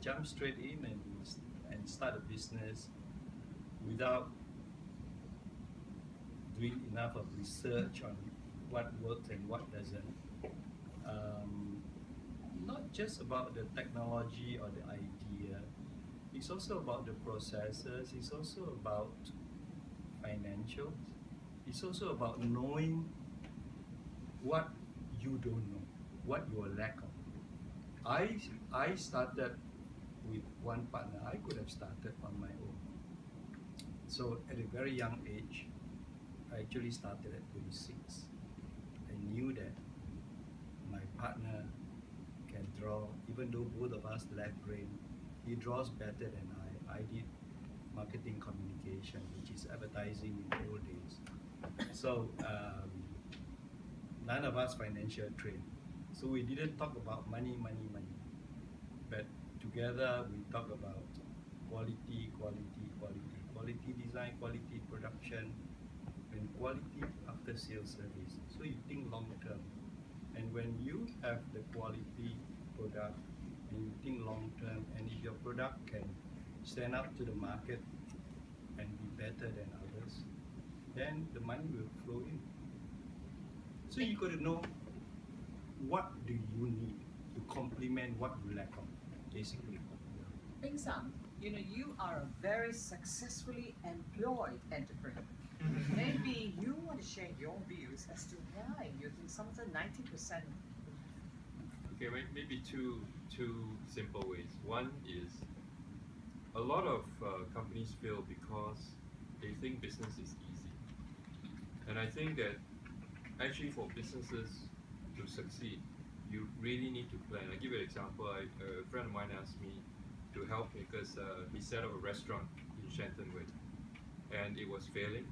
jump straight in and start a business without doing enough of research on what works and what doesn't. Not just about the technology or the idea, it's also about the processes, it's also about financials, it's also about knowing what you don't know, what you lack of. I started with one partner. I could have started on my own. So at a very young age, I actually started at 26. I knew that my partner can draw, even though both of us lack brain, he draws better than I. I did marketing communication, which is advertising in the old days. So none of us financial trained. So we didn't talk about money. But together we talk about quality design, quality production, and quality after sales service. So you think long term. And when you have the quality product and you think long term, and if your product can stand up to the market and be better than others, then the money will flow in. So you got to know what do you need to complement what you lack of, basically. Bing Sam, you are a very successfully employed entrepreneur. Maybe you want to share your views as to why you think some of the 90%. Okay, maybe two simple ways. One is a lot of companies fail because they think business is easy, and I think that actually for businesses to succeed, you really need to plan. I'll give you an example. A friend of mine asked me to help because he set up a restaurant in Shenton Way, and it was failing.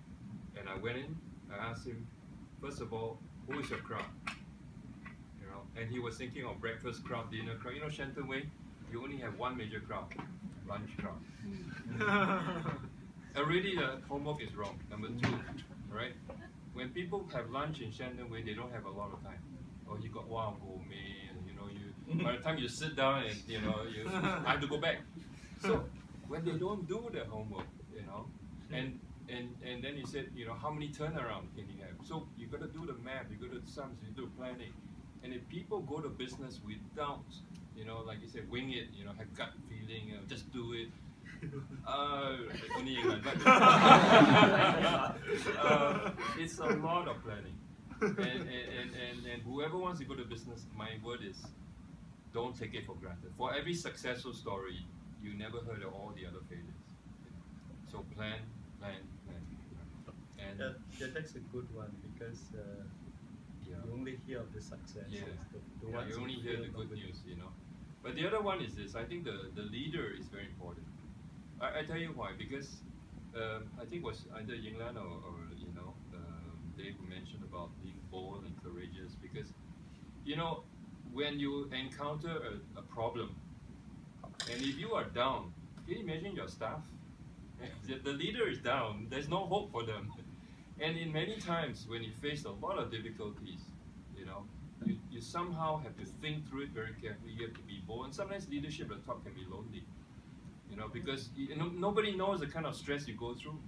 And I went in, I asked him, first of all, who is your crowd? And he was thinking of breakfast crowd, dinner crowd. Shenton Way, you only have one major crowd, lunch crowd. Already the homework is wrong. Number two, right? When people have lunch in Shenton Way, they don't have a lot of time. Oh, you got wow, gourmet, and by the time you sit down and you I have to go back. So when they don't do the homework, and then he said, how many turnaround can you have? So you got to do the math, you got to do sums, you do planning. And if people go to business without, like you said, wing it, have gut feeling, just do it. Only England, but it's a lot of planning. And whoever wants to go to business, my word is, don't take it for granted. For every successful story, you never heard of all the other failures. So plan. And that's a good one because you only hear of the success. Yeah. The You only hear the good news, But the other one is this. I think the leader is very important. I tell you why. Because I think it was either Yinglan or Dave who mentioned about being bold and courageous. Because when you encounter a problem, and if you are down, can you imagine your staff? The leader is down. There's no hope for them. And in many times when you face a lot of difficulties, you somehow have to think through it very carefully. You have to be bold. And sometimes leadership at the top can be lonely, because nobody knows the kind of stress you go through.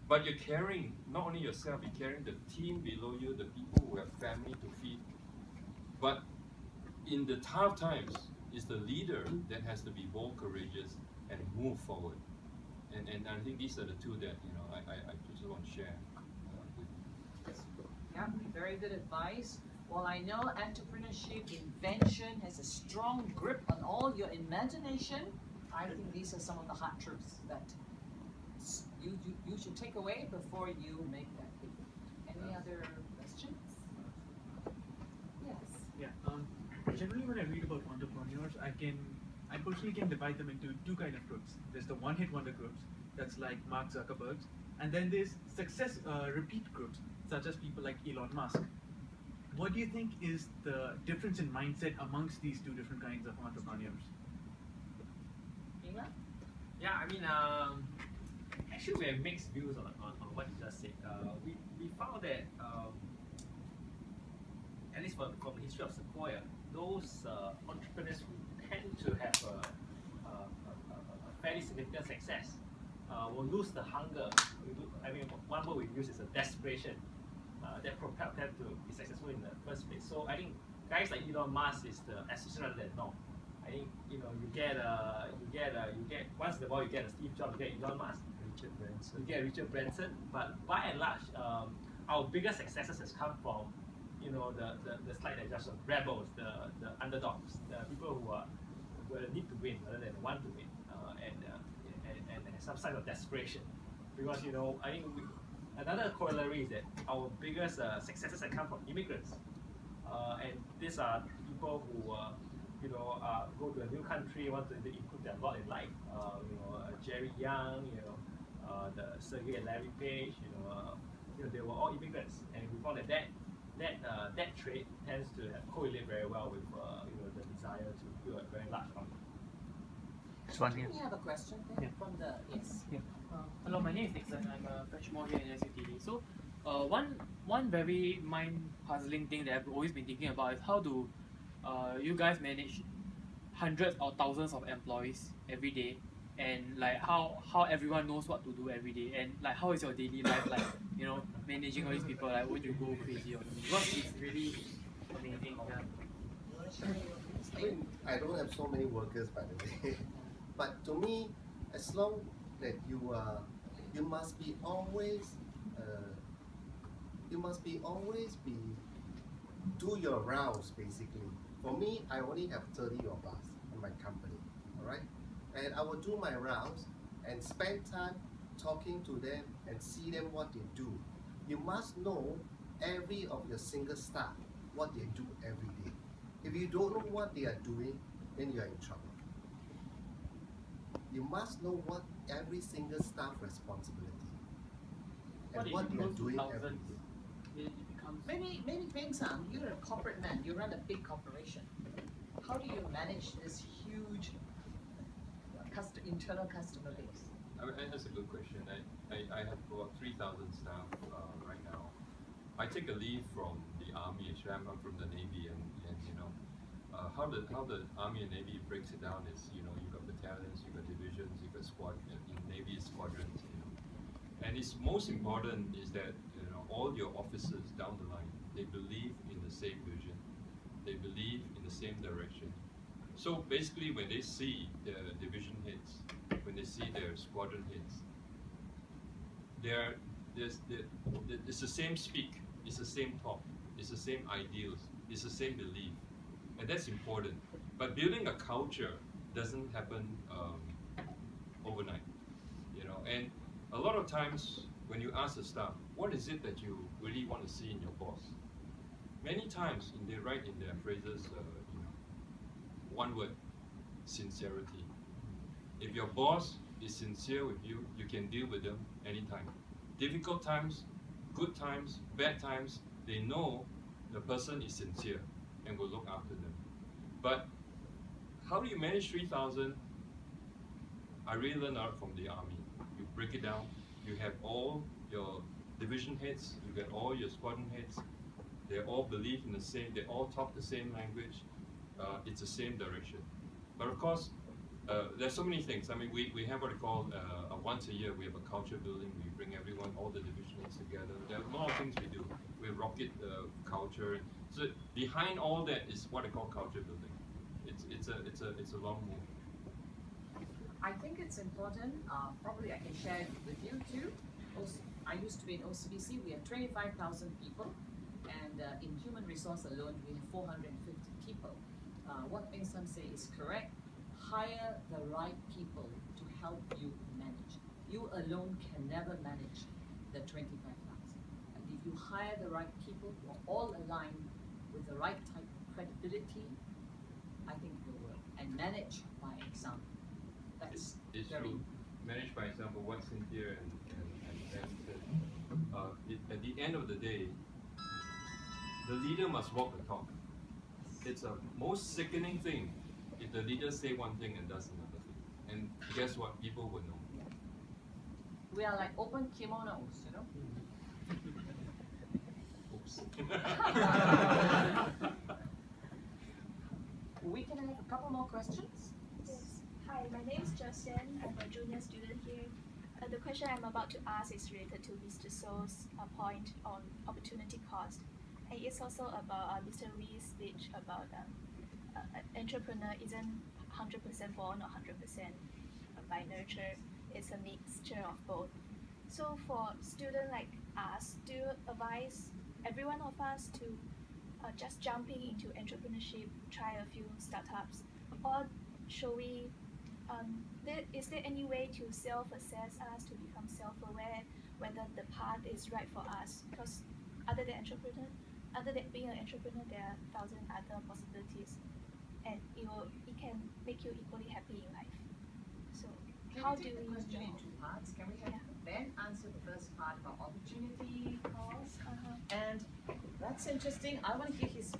But you're carrying not only yourself, you're carrying the team below you, the people who have family to feed. But in the tough times, it's the leader that has to be bold, courageous, and move forward. And I think these are the two that I just want to share with you. Yeah, very good advice. Well, I know entrepreneurship, invention has a strong grip on all your imagination. I think these are some of the hard truths that you should take away before you make that leap. Any other questions? Yes. Yeah. Generally, when I read about entrepreneurs, I personally can divide them into two kind of groups. There's the one-hit wonder groups, that's like Mark Zuckerberg's, and then there's success repeat groups, such as people like Elon Musk. What do you think is the difference in mindset amongst these two different kinds of entrepreneurs? Mingla? Yeah, actually we have mixed views on what you just said. We found that, at least from the history of Sequoia, those entrepreneurs who tend to have fairly significant success, will lose the hunger. I mean, one word we use is a desperation that propelled them to be successful in the first place. So I think guys like Elon Musk is the exception rather than norm. I think you get once in a while you get a Steve Jobs, you get Elon Musk, Richard Branson. you get Richard Branson, but by and large, our biggest successes has come from the slide that just showed, rebels, the underdogs, the people who need to win rather than want to win, and some sign of desperation, because I think another corollary is that our biggest successes have come from immigrants, and these are people who go to a new country, want to improve their lot in life. Jerry Young, the Sergey and Larry Page, they were all immigrants, and we found that trait tends to have correlate very well with the desire to build a very large company. This one Do here. we have a question there Yeah. from the yes? Hello, my name is Nixon. I'm a freshman here in SUTD. So, one very mind-puzzling thing that I've always been thinking about is how do you guys manage hundreds or thousands of employees every day, and like how everyone knows what to do every day, and like how is your daily life like? Managing all these people. Like, won't you go crazy or something? Because it's really amazing. Yeah. You want to share your I mean, I don't have so many workers by the way, but to me, as long that you must be always, do your rounds basically. For me, I only have 30 of us in my company, all right, and I will do my rounds and spend time talking to them and see them what they do. You must know every of your single staff what they do every day. If you don't know what they are doing, then you are in trouble. You must know what every single staff responsibility and if what you they are go to doing every thousands? day. It becomes maybe Peng Sang, you're a corporate man, you run a big corporation. How do you manage this huge internal customer base? I mean, that's a good question. I have about 3,000 staff right now. I take a leave from the Army. Actually, I'm from the Navy, and how the Army and Navy breaks it down is you've got battalions, you've got divisions, you've got squadrons. In Navy is squadrons. And it's most important is that all your officers down the line, they believe in the same vision, they believe in the same direction. So basically, when they see the division heads, when they see their squadron heads, it's the same speak, it's the same talk, it's the same ideals, it's the same belief, and that's important. But building a culture doesn't happen overnight, And a lot of times when you ask the staff, what is it that you really want to see in your boss? Many times they write in their phrases, one word: sincerity. If your boss is sincere with you, you can deal with them anytime. Difficult times, good times, bad times, they know the person is sincere and will look after them. But how do you manage 3,000? I really learned out from the Army. You break it down, you have all your division heads, you get all your squadron heads, they all believe in the same, they all talk the same language, it's the same direction. But of course, there's so many things. I mean, we have what we call once a year, we have a culture building. We bring everyone, all the divisions together. There are a lot of things we do. We rocket culture. So behind all that is what I call culture building. It's a long move. I think it's important. Probably I can share it with you too. I used to be in OCBC. We have 25,000 people, and in human resource alone, we have 450 people. What Peng Sam say is correct. Hire the right people to help you manage. You alone can never manage the 25,000. And if you hire the right people who are all aligned with the right type of credibility, I think it will work. And manage by example. That's It's very true. Managed by example, what Cynthia and Ben said. At the end of the day, the leader must walk the talk. It's a most sickening thing if the leader say one thing and does another thing. And guess what? People will know. we are like open kimonos, Oops. We can have a couple more questions. Yes. Hi, my name is Justin. I'm a junior student here. The question I'm about to ask is related to Mr. So's point on opportunity cost. And it's also about Mr. Lee's speech about entrepreneur isn't 100% born or 100% by nurture. It's a mixture of both. So for students like us, do you advise every one of us to just jumping into entrepreneurship, try a few startups, or should we? Is there any way to self-assess us to become self-aware whether the path is right for us? Because other than being an entrepreneur, there are thousand other possibilities, and it can make you equally happy in life. So Can how we do take the we question know? in two parts? Can we have Ben answer the first part about opportunity cost? Uh-huh. And that's interesting. I want to hear his speech.